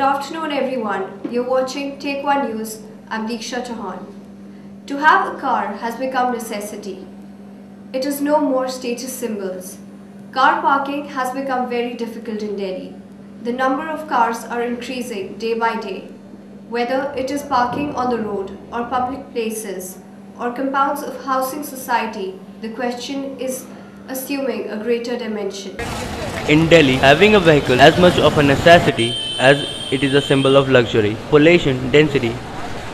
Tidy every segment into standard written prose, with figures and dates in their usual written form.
afternoon everyone. You're watching Take One News. I'm Diksha Chauhan. To have a car has become necessity. It is no more status symbols. Car parking has become very difficult in Delhi. The number of cars are increasing day by day. Whether it is parking on the road or public places or compounds of housing society, the question is assuming a greater dimension. In Delhi, having a vehicle as much of a necessity as it is a symbol of luxury. Population density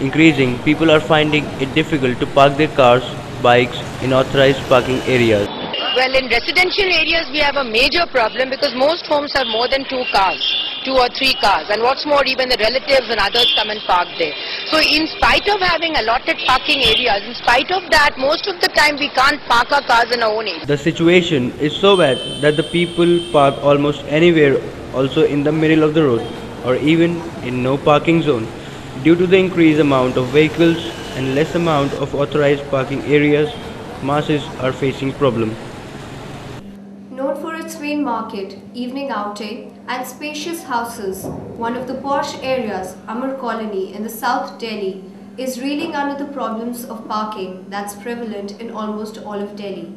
increasing, people are finding it difficult to park their cars, bikes in authorized parking areas. Well, in residential areas we have a major problem because most homes have more than 2 cars, 2 or 3 cars, and what's more, even the relatives and others come and park there. So in spite of having allotted parking areas, in spite of that, most of the time we can't park our cars in our own area. The situation is so bad that the people park almost anywhere, also in the middle of the road or even in no parking zone. Due to the increased amount of vehicles and less amount of authorized parking areas, masses are facing problem. Known for its main market, evening outing and spacious houses, one of the posh areas, Amar Colony in the South Delhi, is reeling under the problems of parking that's prevalent in almost all of Delhi.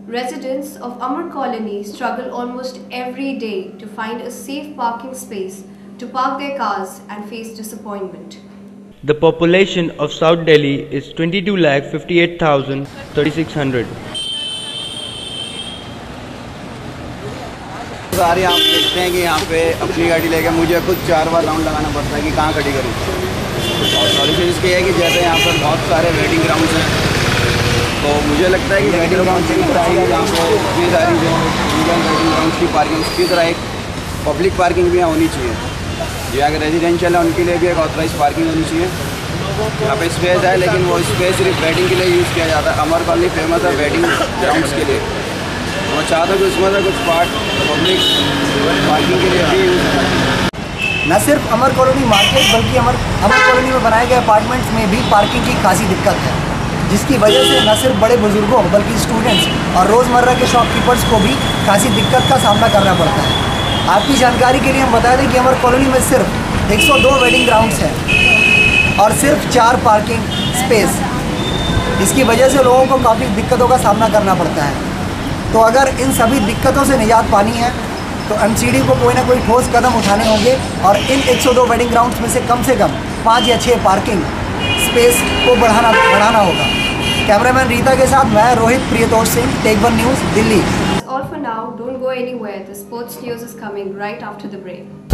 Residents of Amar Colony struggle almost every day to find a safe parking space to park their cars and face disappointment. The population of South Delhi is 22,58,3600. सारे आप देखते हैं कि यहाँ पे अपनी गाड़ी लेके मुझे खुद 4 बार राउंड लगाना पड़ता है कि कहाँ खड़ी करूँ। और सॉल्यूशन इसकी है कि जैसे यहाँ पर बहुत सारे वेटिंग ग्राउंड्स हैं, तो मुझे लगता है कि वेटिंग ग्राउंड की तरह ही यहाँ पर इतनी सारी जो इंडियन वेटिंग ग्राउंड्स की पार्किंग की तरह एक पब्लिक पार्किंग भी यहाँ होनी चाहिए। जो अगर रेजिडेंशियल है उनके लिए भी एक ऑथराइज पार्किंग होनी चाहिए। यहाँ पे स्पेस है, लेकिन वो स्पेस सिर्फ वेटिंग के लिए यूज़ किया जाता है। अमर कॉलोनी फेमस है वेटिंग ग्राउंड्स के लिए। मैं चाहता हूँ कि उसमें से कुछ पार्ट पब्लिक पार्किंग के लिए भी यूज़ करना चाहिए। न सिर्फ अमर कॉलोनी मार्केट बल्कि अमर कॉलोनी में बनाए गए अपार्टमेंट्स में भी पार्किंग की खासी दिक्कत है, जिसकी वजह से न सिर्फ बड़े बुजुर्गों बल्कि स्टूडेंट्स और रोज़मर्रा के शॉपकीपर्स को भी खासी दिक्कत का सामना करना पड़ता है। आपकी जानकारी के लिए हम बता दें कि अमर कॉलोनी में सिर्फ 102 वेटिंग ग्राउंड्स हैं और सिर्फ 4 पार्किंग स्पेस। इसकी वजह से लोगों को काफ़ी दिक्कतों का सामना करना पड़ता है। तो अगर इन सभी दिक्कतों से निजात पानी है तो एमसीडी को कोई ना कोई ठोस कदम उठाने होंगे और इन 102 वेटिंग ग्राउंड्स में से कम 5 या 6 पार्किंग स्पेस को बढ़ाना होगा। कैमरामैन रीता के साथ मैं Rohit Priyatosh Singh, take one news, Delhi. All for now, don't go anywhere. The sports news is coming right after the break.